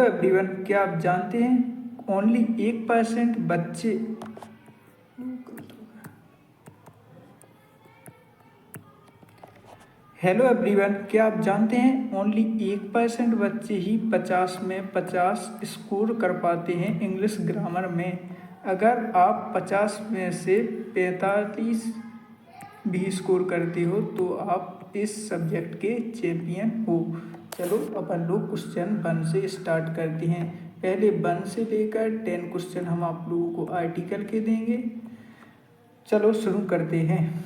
Everyone, क्या आप जानते हैं ओनली 1% बच्चे हेलो एवरीवन, क्या आप जानते हैं ओनली 1% बच्चे ही 50 में 50 स्कोर कर पाते हैं इंग्लिश ग्रामर में। अगर आप 50 में से 45 भी स्कोर करते हो तो आप इस सब्जेक्ट के चैंपियन हो। चलो अपन लोग क्वेश्चन 1 से स्टार्ट करते हैं। पहले 1 से लेकर 10 क्वेश्चन हम आप लोगों को आर्टिकल के देंगे। चलो शुरू करते हैं।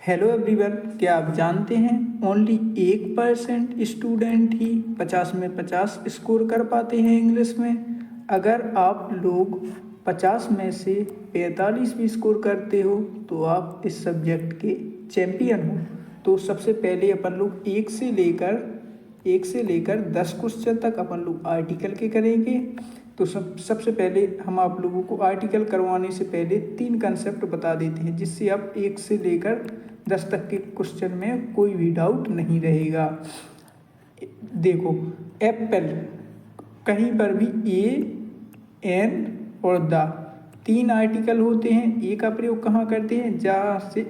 हेलो एवरीवन, क्या आप जानते हैं ओनली 1% स्टूडेंट ही 50 में 50 स्कोर कर पाते हैं इंग्लिश में। अगर आप लोग 50 में से 45 भी स्कोर करते हो तो आप इस सब्जेक्ट के चैंपियन हो। तो सबसे पहले अपन लोग 1 से लेकर 10 क्वेश्चन तक अपन लोग आर्टिकल के करेंगे। तो सबसे पहले हम आप लोगों को आर्टिकल करवाने से पहले 3 कंसेप्ट बता देते हैं, जिससे आप 1 से लेकर 10 तक के क्वेश्चन में कोई भी डाउट नहीं रहेगा। देखो, एप्पल कहीं पर भी ए एन और द 3 आर्टिकल होते हैं। ए का प्रयोग कहाँ करते हैं? जहाँ से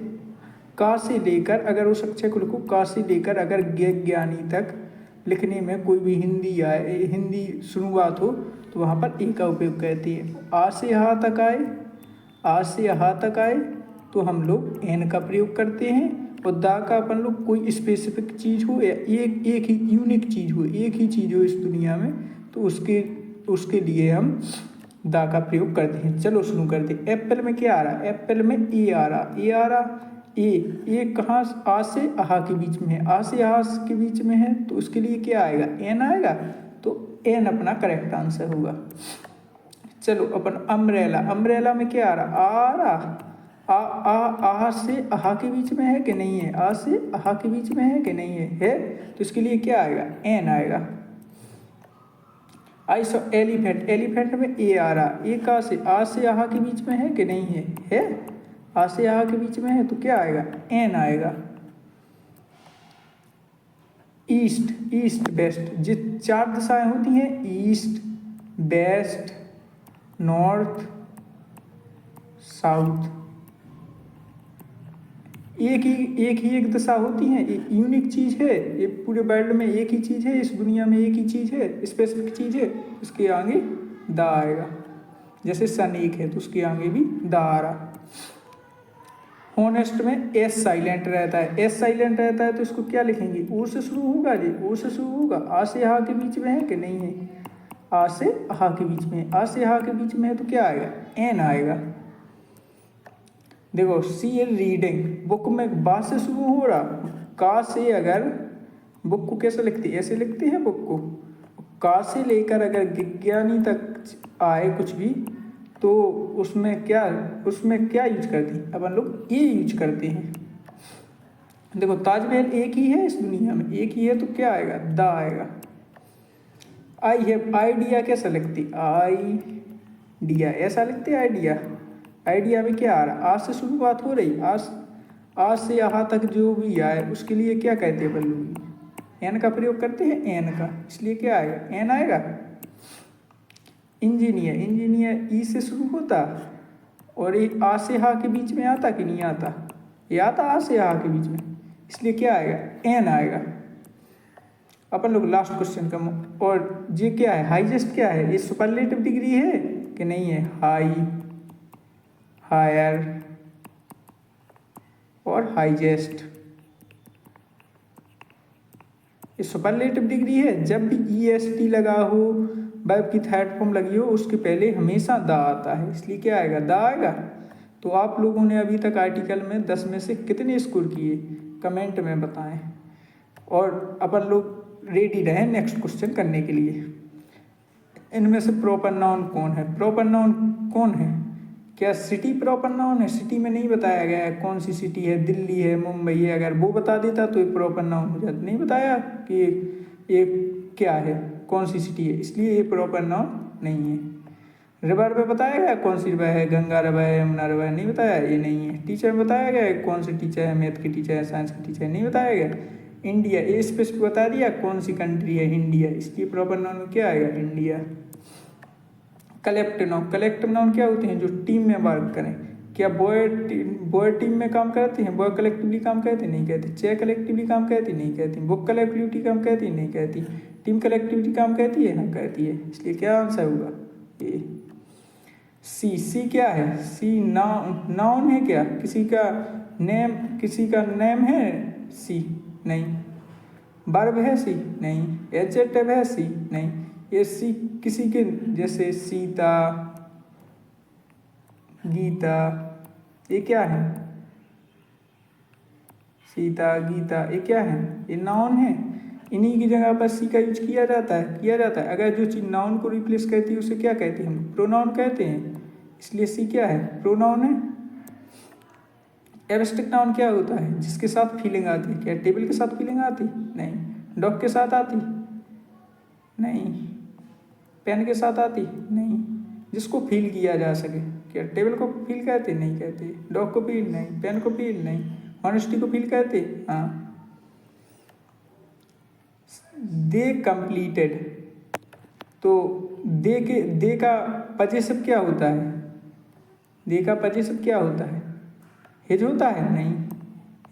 का से लेकर, अगर उस अक्षर को लिखो का से लेकर अगर ज्ञानी तक लिखने में कोई भी हिंदी शुरुआत हो तो वहाँ पर ए का उपयोग करते हैं। आ से हा तक आए तो हम लोग एन का प्रयोग करते हैं। और दा का अपन लोग कोई स्पेसिफिक चीज़ हो या एक ही यूनिक चीज़ हो, एक ही चीज़ हो इस दुनिया में, तो उसके लिए हम दा का प्रयोग करते हैं। चलो शुरू करते हैं। एप्पल में क्या आ रहा है? एप्पल में ए आ रहा। ए कहाँ? आ से आहा के बीच में है। आ से आहा के बीच में है तो उसके लिए क्या आएगा? एन आएगा। तो एन अपना करेक्ट आंसर होगा। चलो अपन अम्ब्रेला में क्या आ रहा? आ से आहा के बीच में है कि नहीं है? आ से आहा के बीच में है कि नहीं है? तो इसके लिए क्या आएगा? एन आएगा। आई सो एलिफेंट में ए आ रहा। ए का से आ से आहा के बीच में है कि नहीं है? आ से आहा के बीच में है तो क्या आएगा? एन आएगा। ईस्ट वेस्ट, जिस 4 दिशाएं होती हैं, ईस्ट, वेस्ट, नॉर्थ, साउथ, एक दिशा होती है। ये यूनिक चीज़ है, ये पूरे वर्ल्ड में एक ही चीज़ है, इस दुनिया में एक ही चीज़ है, स्पेसिफिक चीज़ है। उसके आगे दा आएगा। जैसे सन एक है तो उसके आगे भी दा आ रहा। हॉनेस्ट में एस साइलेंट रहता है तो इसको क्या लिखेंगे? ओ से शुरू होगा जी, ओ से शुरू होगा। आ से हा के बीच में है कि नहीं है? आ से हा के बीच में, आ से हा के बीच में है तो क्या आएगा? एन आएगा। देखो, सी रीडिंग, बुक में बा से शुरू हो रहा। का से अगर बुक को कैसे लिखते हैं? ऐसे लिखते हैं बुक को। का से लेकर अगर विज्ञानी तक आए कुछ भी तो उसमें क्या यूज करते हैं? अपन लोग ये यूज करते हैं। देखो, ताजमहल एक ही है इस दुनिया में, एक ही है तो क्या आएगा? दा आएगा। आई हैव आइडिया कैसा लिखती? आइडिया ऐसा लिखते आइडिया। आइडिया में क्या आ रहा? आज से शुरुआत हो रही। आज से यहाँ तक जो भी आए उसके लिए क्या कहते हैं अपन लोग? एन का प्रयोग करते हैं, एन का। इसलिए क्या आएगा? एन आएगा। इंजीनियर ई से शुरू होता और ये आ से हा के बीच में आता कि नहीं आता? ये आता आ से हा के बीच में, इसलिए क्या आएगा? एन आएगा। अपन लोग लास्ट क्वेश्चन का, और ये क्या है? हाईएस्ट क्या है? ये सुपरलेटिव डिग्री है कि नहीं है? हाई, हायर और हाईएस्ट, ये सुपरलेटिव डिग्री है। जब भी EST लगा हो, वर्ब की थर्ड फॉर्म लगी हो, उसके पहले हमेशा दा आता है, इसलिए क्या आएगा? दा आएगा। तो आप लोगों ने अभी तक आर्टिकल में 10 में से कितने स्कोर किए? कमेंट में बताएं। और अपन लोग रेडी रहें नेक्स्ट क्वेश्चन करने के लिए। इनमें से प्रॉपर नाउन कौन है? प्रॉपर नाउन कौन है? क्या सिटी प्रॉपर नाउन है? सिटी में नहीं बताया गया है कौन सी सिटी है, दिल्ली है, मुंबई है। अगर वो बता देता तो ये प्रॉपर नाउन हो जाता। नहीं बताया कि ये क्या है, कौन सी सिटी है, इसलिए ये प्रॉपर नाउन नहीं है। रिवर पे बताया गया कौन सी रिवर है, गंगा रिवर है, यमुना रिवर, नहीं बताया, ये नहीं है। टीचर में बताया गया है कौन सी टीचर है, मैथ की टीचर है, साइंस की टीचर है, नहीं बताया गया। इंडिया, ये स्पेसिफिक बता दिया कौन सी कंट्री है, इंडिया, इसलिए प्रॉपर नाउन में क्या आएगा, India. Collective noun, collective noun क्या होते हैं, जो टीम में वर्क करें। क्या बॉय टीम में काम करते हैं, बॉय कलेक्टिवली काम करते नहीं कहते। चेयर कलेक्टिवली काम करती नहीं कहती। बुक कलेक्टिविटी काम करती नहीं कहती। टीम कलेक्टिविटी काम करती है, हाँ कहती है। इसलिए क्या आंसर होगा, ए। सी क्या है, सी नाउन है क्या, किसी का नेम है सी, नहीं। वर्ब है सी, नहीं। एडजेक्टिव है सी, नहीं। ये सी किसी के, जैसे सीता, गीता, ये क्या है, सीता, गीता, ये क्या है, ये नाउन है। इन्हीं की जगह पर सी का यूज किया जाता है। अगर जो चीज़ नाउन को रिप्लेस करती है उसे क्या कहते हैं, हम प्रोनाउन कहते हैं। इसलिए सी क्या है, प्रोनाउन है। एब्स्ट्रैक्ट नाउन क्या होता है, जिसके साथ फीलिंग आती है। क्या टेबल के साथ फीलिंग आती, नहीं। डॉग के साथ आती, नहीं। पेन के साथ आती, नहीं। जिसको फील किया जा सके। क्या टेबल को फील कहते, नहीं कहते। डॉग को फील, नहीं। पेन को फील, नहीं। ऑनेस्टी को फील कहते, हाँ। दे कंप्लीटेड, तो दे का पजेसिव क्या होता है, दे का पजेसिव क्या होता है, हिज होता है, नहीं।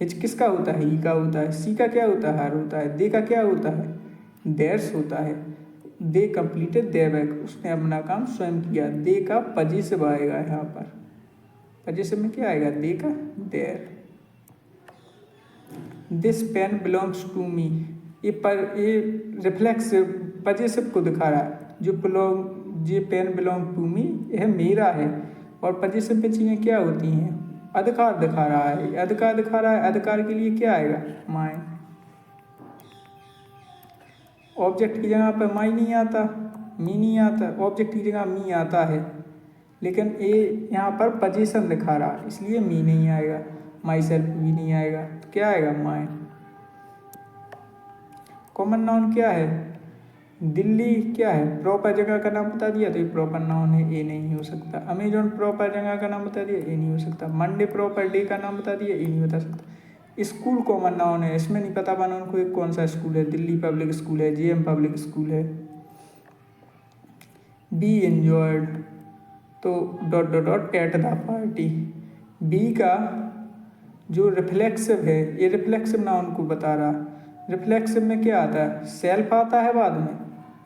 हिज किसका होता है, ही का होता है। सी का क्या होता है, हर होता है। दे का क्या होता है, देयर्स होता है। दे कंप्लीटेड देयर वर्क, उसने अपना काम स्वयं किया। दे का पजेसिव आएगा यहाँ पर। पजेसिव में क्या आएगा, दे का, their. This pen belongs to me, ये रिफ्लेक्सिव पजेसिव को दिखा रहा है। ये पेन बिलोंग टू मी, यह मेरा है। और पजेसिव में चीज़ें क्या होती हैं, अधिकार दिखा रहा है। अधिकार दिखा रहा है, अधिकार के लिए क्या आएगा, माई। ऑब्जेक्ट की जगह पर माई नहीं आता, मी नहीं आता। ऑब्जेक्ट की जगह मी आता है, लेकिन ये यहाँ पर पोजीशन दिखा रहा है, इसलिए मी नहीं आएगा। माई सेल्फ भी नहीं आएगा, तो क्या आएगा, माई। कॉमन नाउन क्या है, दिल्ली क्या है, प्रॉपर जगह का नाम बता दिया तो ये प्रॉपर नाउन है, ये नहीं हो सकता। अमेजोन प्रॉपर जगह का नाम बता दिया, ये नहीं हो सकता। मंडे प्रॉपर डे का नाम बता दिया, ये नहीं बता सकता। स्कूल कॉमन नाउन है, इसमें नहीं पता बना उनको कौन सा स्कूल है, दिल्ली पब्लिक स्कूल है, जेएम पब्लिक स्कूल है। बी एंजॉयड, तो dot dot dot at the party. B का जो रिफ्लेक्सिव है, ये रिफ्लेक्सिव नाउन को बता रहा। रिफ्लेक्सिव में क्या आता है, सेल्फ आता है, बाद में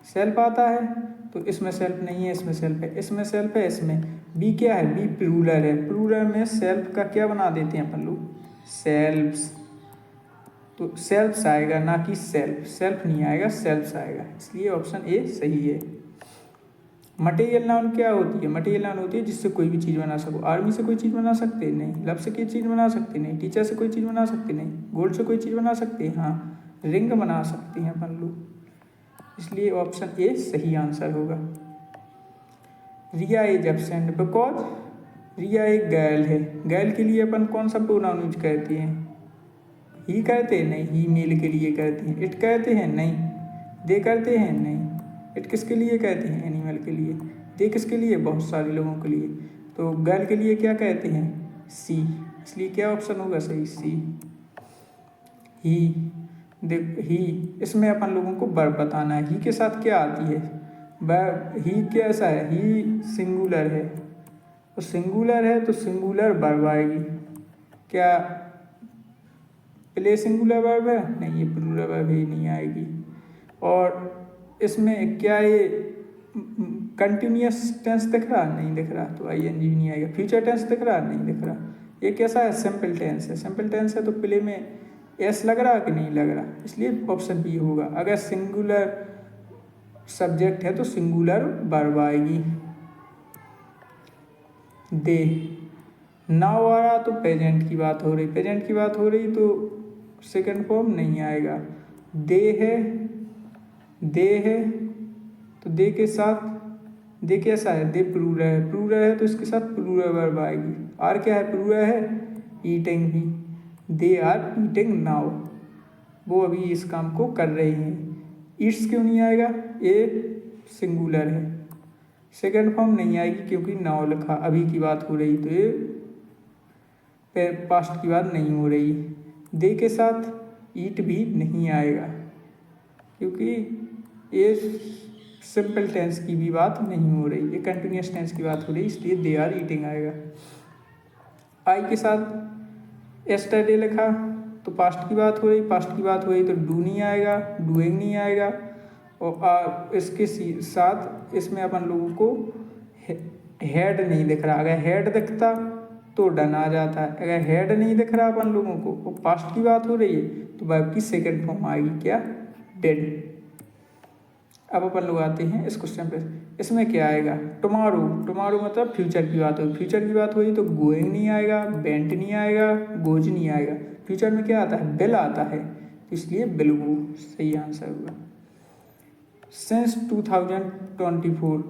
सेल्फ आता है, तो इसमें सेल्फ नहीं है, इसमें सेल्फ है, इसमें सेल्फ है, इसमें। बी क्या है, बी प्लूरल है। प्लूरल में सेल्फ का क्या बना देते हैं अपन लोग, सेल्फ्स, तो सेल्फ्स आएगा, ना कि सेल्फ। सेल्फ नहीं आएगा, सेल्फ्स आएगा, इसलिए ऑप्शन ए सही है। मटेरियल नाउन क्या होती है, मटेरियल नाउन होती है जिससे कोई भी चीज़ बना सको। आर्मी से कोई चीज़ बना सकते नहीं, लव से कोई चीज़ बना सकते नहीं, टीचर से कोई चीज़ बना सकते नहीं, गोल्ड से कोई चीज़ बना सकते हैं, हाँ रिंग बना सकते हैं अपन लोग, इसलिए ऑप्शन ए सही आंसर होगा। रिया इज एब्सेंट बिकॉज रिया एक गर्ल है। गर्ल के लिए अपन कौन सा प्रोनाउन यूज करते हैं, ही कहते हैं, नहीं। ही मेल के लिए कहते हैं। इट कहते हैं, नहीं। दे करते हैं, नहीं। इट किसके लिए कहते हैं, एनिमल के लिए। दे किसके लिए, बहुत सारे लोगों के लिए। तो गर्ल के लिए क्या कहते हैं, सी, इसलिए क्या ऑप्शन होगा सही, सी। ही, ही, इसमें अपन लोगों को वर्ब बताना है। ही के साथ क्या आती है, वर्ब। ही कैसा है, ही सिंगुलर है, तो सिंगुलर है तो सिंगुलर वर्ब आएगी। क्या प्ले सिंगुलर वर्ब है, नहीं, ये प्लूरल वर्ब ही नहीं आएगी। और इसमें क्या ये कंटिन्यूअस टेंस दिख रहा, नहीं दिख रहा, तो आईएनजी नहीं आएगा। फ्यूचर टेंस दिख रहा, नहीं दिख रहा। ये कैसा है, सिंपल टेंस है। सिंपल टेंस है तो प्ले में एस लग रहा कि नहीं लग रहा, इसलिए ऑप्शन बी होगा। अगर सिंगुलर सब्जेक्ट है तो सिंगुलर वर्ब आएगी। दे, नाउ आ रहा तो प्रेजेंट की बात हो रही, प्रेजेंट की बात हो रही तो सेकंड फॉर्म नहीं आएगा। दे है, दे है, तो दे के साथ, दे कैसा है, दे प्लूरल है। प्लूरल है तो इसके साथ प्लूरल प्लूरल वर्ब आएगी। आर क्या है? प्लूरल है, eating he. They are eating now, वो अभी इस काम को कर रहे हैं। ईट्स क्यों नहीं आएगा? ये सिंगुलर है। सेकंड फॉर्म नहीं आएगी क्योंकि नाउ लिखा, अभी की बात हो रही, तो ये पास्ट की बात नहीं हो रही। दे के साथ ईट भी नहीं आएगा क्योंकि ये सिंपल टेंस की भी बात नहीं हो रही, ये कंटिन्यूस टेंस की बात हो रही, इसलिए दे आर ईटिंग आएगा। आई के साथ यस्टरडे लिखा तो पास्ट की बात हो रही, पास्ट की बात हो रही तो डू नहीं आएगा, डूइंग नहीं आएगा। और इसके साथ इसमें अपन लोगों को हेड नहीं दिख रहा, अगर हेड दिखता तो डन आ जाता है। अगर हेड नहीं दिख रहा अपन लोगों को और पास्ट की बात हो रही है तो वर्ब की सेकंड फॉर्म आएगी, क्या? डेड। अब अपन लोग आते हैं इस क्वेश्चन पे, इसमें क्या आएगा? टुमारो, टुमारो मतलब फ्यूचर की बात होगी, फ्यूचर की बात हुई तो गोइंग नहीं आएगा, वेंट नहीं आएगा, गोज नहीं आएगा। फ्यूचर में क्या आता है? विल आता है, इसलिए विल गो सही आंसर होगा। सिंस 2024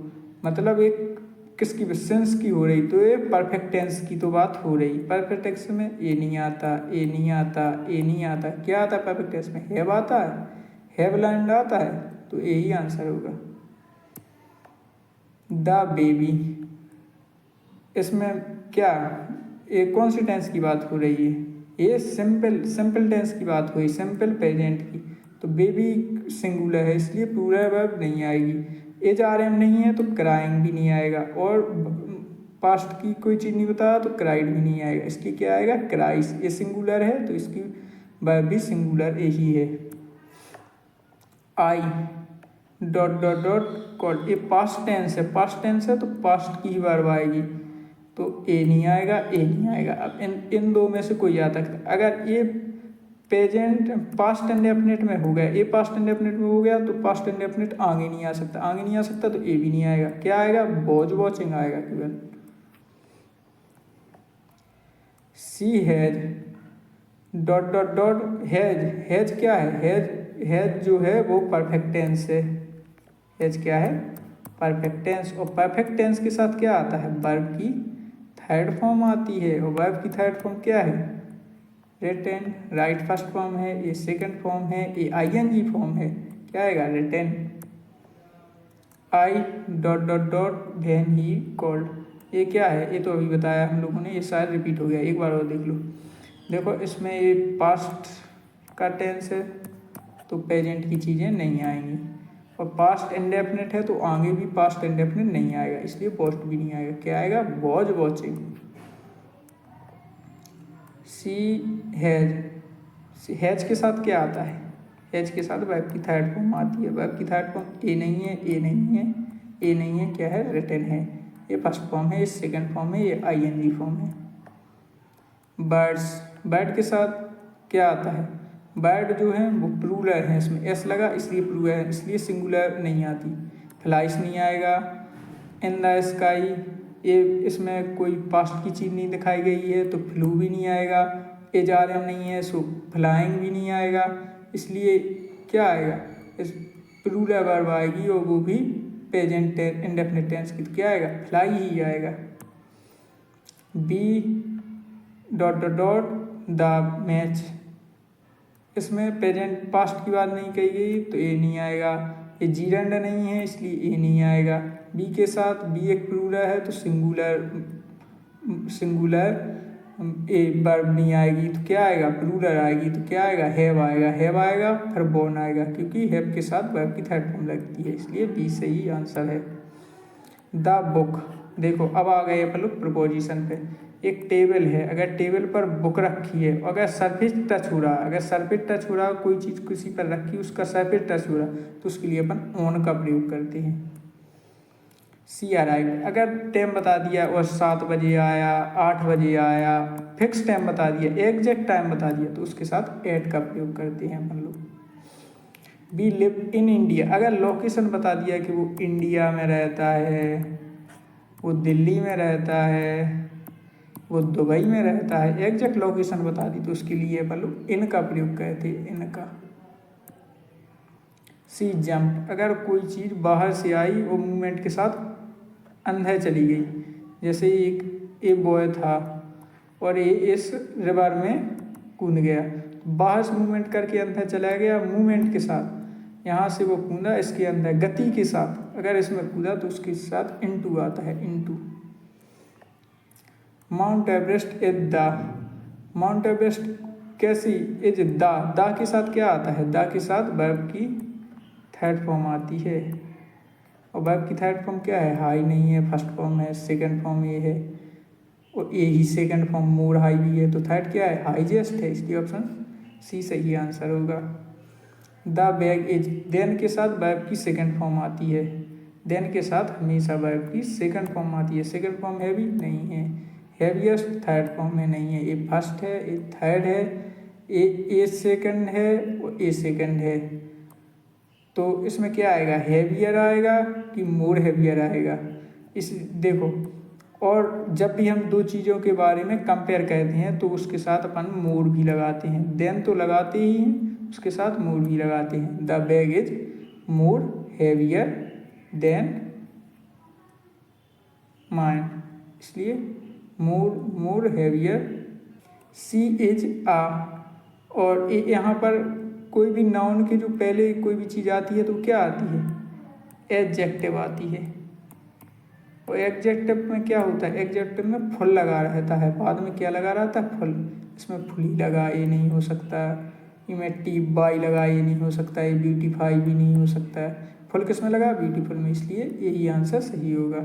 मतलब एक किसकी? सिंस की हो रही, तो ये परफेक्ट टेंस की तो बात हो रही। परफेक्ट टेंस में ए नहीं आता, ए नहीं आता, ए नहीं आता, क्या आता है परफेक्ट टेंस में? हैव आता है, हैव लर्न्ड आता है, तो यही आंसर होगा। द बेबी, इसमें क्या ये कौन सी टेंस की बात हो रही है? ये सिंपल टेंस की बात हुई, सिंपल प्रेजेंट की। तो बेबी सिंगुलर है इसलिए प्लूरल वर्ब नहीं आएगी। एज आर एम नहीं है तो क्राइंग भी नहीं आएगा, और पास्ट की कोई चीज़ नहीं बताया तो क्राइड भी नहीं आएगा, इसलिए क्या आएगा? क्राइस। ये सिंगुलर है तो इसकी वर्ब भी सिंगुलर यही है। आई डॉट डॉट डॉट कॉल्ड, ये पास्ट टेंस है, पास्ट टेंस है तो पास्ट की ही वर्ब आएगी, तो ए नहीं आएगा, ए नहीं आएगा। अब इन दो में से कोई आ सकता है। अगर ये प्रेजेंट पास्ट इंडेफिनिट में हो गया, ए पास्ट इंडेफिनिट में हो गया तो पास्ट इंडेफिनिट आगे नहीं आ सकता, आगे नहीं आ सकता तो ए भी नहीं आएगा। क्या आएगा? वॉच वॉचिंग आएगा केवल। She has dot dot dot has, has क्या है? हैज जो है वो परफेक्ट टेंस है। हैज क्या है? Perfect tense. और परफेक्ट टेंस के साथ क्या आता है? वर्ब की थर्ड फॉर्म आती है, और वर्ब की थर्ड फॉर्म क्या है? रिटन। राइट फर्स्ट फॉर्म है, ये सेकंड फॉर्म है, ये आईएनजी फॉर्म है, क्या आएगा? Written. I dot dot dot when he called, ये क्या है? ये तो अभी बताया हम लोगों ने, ये शायद रिपीट हो गया, एक बार और देख लो। देखो इसमें ये पास्ट का टेंस है तो प्रेजेंट की चीज़ें नहीं आएंगी, और पास्ट इंडेफिनिट है तो आगे भी पास्ट इंडेफिनिट नहीं आएगा, इसलिए पोस्ट भी नहीं आएगा। क्या आएगा? Was watching. सी हैज के साथ क्या आता है? हैज के साथ वर्ब की थर्ड फॉर्म आती है। वर्ब की थर्ड फॉर्म ए नहीं है, ए नहीं है, ए नहीं है, क्या है? रिटन है। ये फर्स्ट फॉर्म है, ये सेकंड फॉर्म है, ये आईएनजी फॉर्म है। बर्ड्स, बर्ड के साथ क्या आता है? बर्ड जो है वो प्लूरल है, इसमें एस लगा इसलिए प्लूरल है, इसलिए सिंगुलर नहीं आती। फ्लाइस नहीं आएगा। इन द स्काई, ये इसमें कोई पास्ट की चीज़ नहीं दिखाई गई है तो फ्लू भी नहीं आएगा। एज आर एम नहीं है सो फ्लाइंग भी नहीं आएगा, इसलिए क्या आएगा? इस प्लूरल वर्ब आएगी और वो भी प्रेजेंट इंडेफिनिट टेंस की, तो क्या आएगा? फ्लाई ही आएगा। B dot dot dot the match, इसमें प्रेजेंट पास्ट की बात नहीं कही गई तो ए नहीं आएगा। ये जीरेंड नहीं है इसलिए ए नहीं आएगा। बी के साथ बी एक प्लूरल है तो सिंगुलर ए वर्ब नहीं आएगी, तो क्या आएगा? प्लूरल आएगी, तो क्या आएगा? हैव आएगा, हैव आएगा फिर बोर्न आएगा, क्योंकि हैव के साथ वर्ब की थर्ड फॉर्म लगती है, इसलिए बी सही आंसर है। द बुक, देखो अब आ गए अपन लोग प्रपोजिशन पे। एक टेबल है, अगर टेबल पर बुक रखी है, अगर सरफेस टच हो रहा, अगर सरफेस टच हो रहा, कोई चीज़ किसी पर रखी उसका सरफेस टच हो रहा, तो उसके लिए अपन ऑन का प्रयोग करते हैं। सी अराइव, अगर टाइम बता दिया और 7 बजे आया, 8 बजे आया, फिक्स टाइम बता दिया, एग्जैक्ट टाइम बता दिया, तो उसके साथ एट का प्रयोग करते हैं अपन लोग। वी लिव इन इंडिया, अगर लोकेशन बता दिया कि वो इंडिया में रहता है, वो दिल्ली में रहता है, वो दुबई में रहता है, एग्जैक्ट लोकेशन बता दी, तो उसके लिए अपन लोग इन का प्रयोग करते हैं, इनका। सी जंप, अगर कोई चीज़ बाहर से आई और मूवमेंट के साथ अंदर चली गई, जैसे ए बॉय था और ये इस रिवर में कूद गया। बाहर से मूवमेंट करके अंदर चला गया मूवमेंट के साथ, यहाँ से वो कूदा इसके अंदर गति के साथ, अगर इसमें कूदा तो उसके साथ इनटू आता है, into. Mount Everest is the, mount Everest कैसी, इज द के साथ क्या आता है, द के साथ वर्ब की थर्ड फॉर्म आती है, और वर्ब की थर्ड फॉर्म क्या है, हाई नहीं है, फर्स्ट फॉर्म है, सेकंड फॉर्म ये है, और ये ही सेकंड फॉर्म मोर हाई भी है, तो थर्ड क्या है, हाईएस्ट है, इसलिए ऑप्शन सी सही आंसर होगा। द बैग इज, देन के साथ वर्ब की सेकंड फॉर्म आती है, देन के साथ हमेशा वर्ब की सेकंड फॉर्म आती है। सेकंड फॉर्म हैवी नहीं है, हैवीएस्ट थर्ड फॉर्म में नहीं है, ये फर्स्ट है, ये थर्ड है, ए सेकंड है और ए सेकंड है, तो इसमें क्या आएगा, हैवियर आएगा कि मोर हैवियर आएगा। इस देखो, और जब भी हम दो चीज़ों के बारे में कंपेयर करते हैं तो उसके साथ अपन मोर भी लगाते हैं, देन तो लगाते ही हैं, उसके साथ मोर भी लगाते हैं। The bag is more heavier than mine, इसलिए मोर हैवियर। सी इज आ, और यहाँ पर कोई भी नाउन के जो पहले कोई भी चीज़ आती है तो क्या आती है, एडजेक्टिव आती है, और एडजेक्टिव में क्या होता है, एडजेक्टिव में फुल लगा रहता है, बाद में क्या लगा रहता है, फुल। इसमें फुली लगा ये नहीं हो सकता, इमें टी बाई लगा ये नहीं हो सकता, ये ब्यूटीफाई भी नहीं हो सकता है, फुल किस में लगा, ब्यूटीफुल में, इसलिए यही आंसर सही होगा।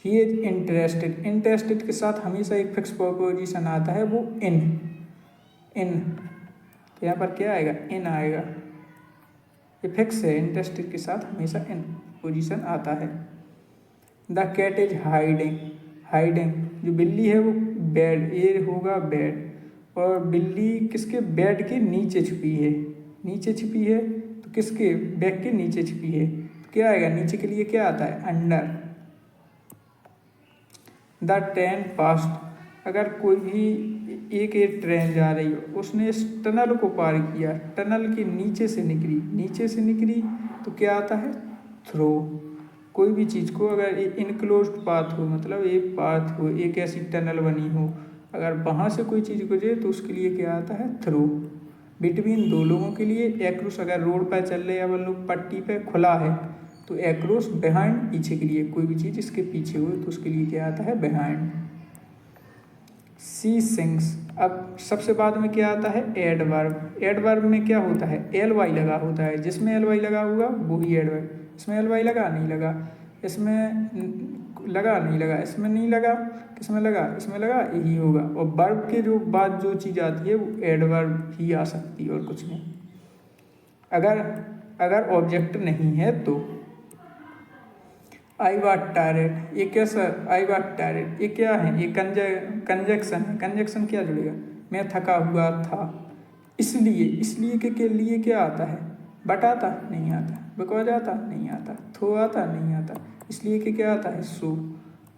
ही इज इंटरेस्टेड, इंटरेस्टेड के साथ हमेशा एक फिक्स प्रोपोजिशन आता है, वो इन, तो यहाँ पर क्या आएगा, इन आएगा, ये फिक्स है, इंटरेस्टेड के साथ हमेशा इन पोजिशन आता है। The cat is hiding, hiding जो बिल्ली है वो बेड, ये होगा बेड, और बिल्ली किसके, बेड के नीचे छुपी है, नीचे छुपी है तो किसके, बैग के नीचे छुपी है, तो क्या आएगा, नीचे के लिए क्या आता है, अंडर। द ट्रेन पास्ट, अगर कोई भी एक ट्रेन जा रही हो, उसने इस टनल को पार किया, टनल के नीचे से निकली, नीचे से निकली तो क्या आता है, थ्रो। कोई भी चीज़ को अगर इनक्लोज्ड पाथ हो, मतलब एक पाथ हो, एक ऐसी टनल बनी हो, अगर वहाँ से कोई चीज़ गुजरे तो उसके लिए क्या आता है, थ्रो। बिटवीन दो लोगों के लिए एक्रोस, अगर रोड पर चल रहे हैं अपन लोग, पट्टी पे खुला है तो एक्रोस बिहाइंड, पीछे के लिए, कोई भी चीज़ इसके पीछे हो तो उसके लिए क्या आता है, बिहाइंड। सी सिंग्स, अब सबसे बाद में क्या आता है, एडवर्ब। एडवर्ब में क्या होता है, एल वाई लगा होता है, जिसमें एल वाई लगा होगा वो ही एडवर्ब। इसमें एल वाई लगा नहीं लगा, इसमें लगा नहीं लगा, इसमें नहीं लगा, किसमें लगा, इसमें लगा, यही होगा। और वर्ब के जो बाद जो चीज़ आती है वो एडवर्ब ही आ सकती है और कुछ नहीं। अगर ऑब्जेक्ट नहीं है तो आई वाज टायर्ड, ये कैसा, आई वाज टायर्ड, ये क्या है, ये कंजक्शन है, कंजक्शन क्या जुड़ेगा, मैं थका हुआ था, इसलिए, इसलिए के लिए क्या आता है, बट आता नहीं आता, बिकॉज आता नहीं आता, थो आता नहीं आता, इसलिए कि क्या आता है, सो।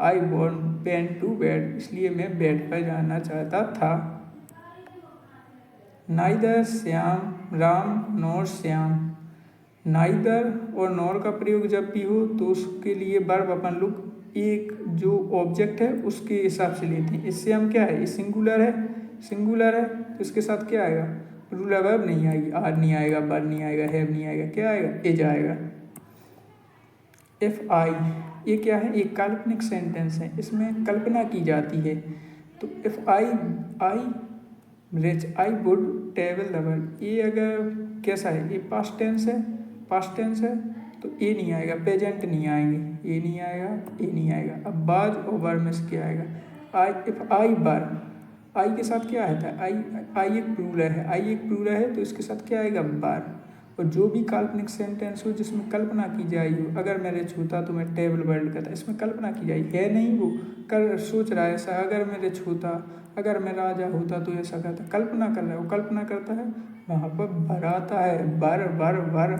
आई वेंट टू बेड, इसलिए मैं बेड पर जाना चाहता था। Neither Shyam Ram nor Shyam, neither और नॉर का प्रयोग जब भी हो तो उसके लिए वर्ब अपन लोग एक जो ऑब्जेक्ट है उसके हिसाब से लेते हैं। इससे हम क्या है, ये सिंगुलर है, सिंगुलर है तो इसके साथ क्या आएगा, रूलर वर्ब नहीं आएगी, आर नहीं आएगा, बर नहीं आएगा, हैव नहीं आएगा, क्या आएगा, एज आएगा। इफ आई, ये क्या है, एक काल्पनिक सेंटेंस है, इसमें कल्पना की जाती है, तो if I rich I would travel the world, ये अगर कैसा है, ये पास्ट टेंस है, पास्ट टेंस है तो ए नहीं आएगा, प्रेजेंट नहीं आएंगे, ए नहीं आएगा, ए नहीं आएगा। अब बाज और वर में से क्या आएगा, आई, इफ आई बर, आई के साथ क्या आता है, आई एक प्लूरल है, आई एक प्लूरल है तो इसके साथ क्या आएगा, बार। और जो भी काल्पनिक सेंटेंस हो जिसमें कल्पना की जाए हो, अगर मैं रिच होता तो मैं टेबल वर्ल्ड करता, इसमें कल्पना की जाए है नहीं, वो कर सोच रहा है ऐसा, अगर मैं रिच होता, अगर मैं राजा होता तो ऐसा करता, कल्पना कर रहा है, वो कल्पना करता है, वहाँ पर बर आता है, बर बर बर।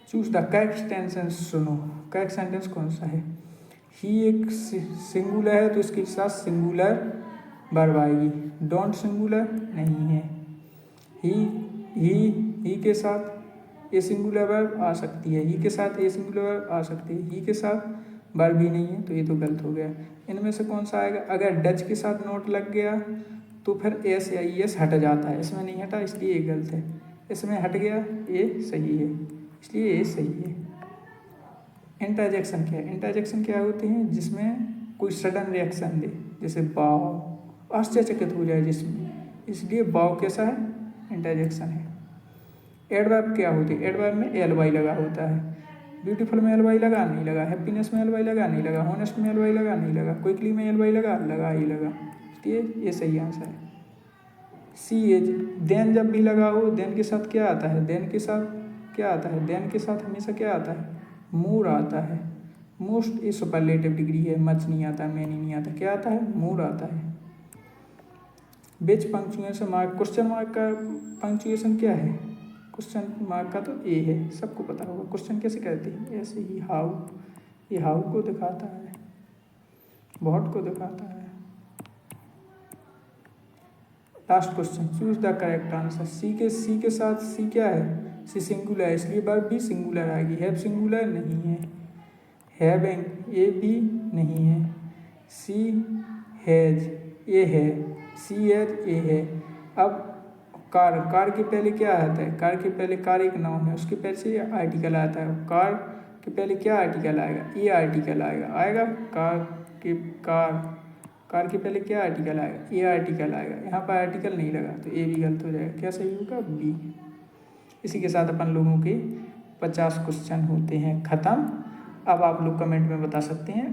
चूज द करेक्ट सेंटेंस, सुनो करेक्ट सेंटेंस कौन सा है, ही एक सिंगुलर है तो इसके साथ सिंगुलर वर्ब आएगी, डोंट सिंगुलर नहीं है, ही के साथ ए सिंगुलर वर्ब आ सकती है, ही के साथ ए सिंगुलर वर्ब आ सकती है, ही के साथ वर्ब ही नहीं है तो ये तो गलत हो गया। इनमें से कौन सा आएगा? अगर डच के साथ नोट लग गया तो फिर एस या ई एस हट जाता है, इसमें नहीं हटा इसलिए ये गलत है। इसमें हट गया ये सही है, इसलिए ये सही है। इंटरजेक्शन क्या है? इंटरजेक्शन क्या होते हैं? जिसमें कोई सडन रिएक्शन दे, जैसे वाव, आश्चर्यचकित हो जाए जिसमें, इसलिए वाव कैसा है? इंटरजेक्शन है। एडवर्ब क्या होती है? एडवर्ब में एल वाई लगा होता है। ब्यूटीफुल में एल वाई लगा नहीं लगा, हैप्पीनेस में एल वाई लगा नहीं लगा, होनेस्ट में एल वाई लगा नहीं लगा, क्विकली में एल वाई लगा ही लगा, इसलिए ये सही आंसर है। सी एज, देन जब भी लगा हो, देन के साथ क्या आता है? देन के साथ क्या आता है? देन के साथ हमेशा क्या आता है? मोर आता है। मोस्ट ये सुपरलेटिव डिग्री है, मच नहीं आता, मैनी नहीं आता, क्या आता है? मोर आता है। विच पंक्चुएशन मार्क, क्वेश्चन मार्क का पंक्चुएशन क्या है? क्वेश्चन मार्क का तो ए है, सबको पता होगा। क्वेश्चन कैसे करते हैं? ऐसे ही हाउ, ये हाउ को दिखाता है, व्हाट को दिखाता है। Last question, choose the correct answer. C के साथ सी क्या है? सी सिंगुलर है, इसलिए वर्ब भी सिंगुलर आएगी। हैव सिंगुलर नहीं है, हैविंग ये भी नहीं है। सी हैज ये है, सी हैज ये है। अब कार के पहले क्या आता है? कार के पहले कार एक नाउन है, उसके पहले से आर्टिकल आता है। कार के पहले क्या आर्टिकल आएगा? ये आर्टिकल आएगा। कार के पहले क्या आर्टिकल आएगा? ये आर्टिकल आएगा। यहाँ पर आर्टिकल नहीं लगा तो ए भी गलत हो जाएगा। क्या सही होगा? बी। इसी के साथ अपन लोगों के 50 क्वेश्चन होते हैं ख़त्म। अब आप लोग कमेंट में बता सकते हैं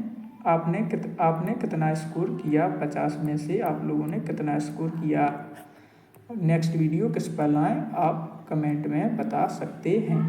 आपने कितना स्कोर किया, 50 में से आप लोगों ने कितना स्कोर किया। नेक्स्ट वीडियो किस पर लाएं आप कमेंट में बता सकते हैं।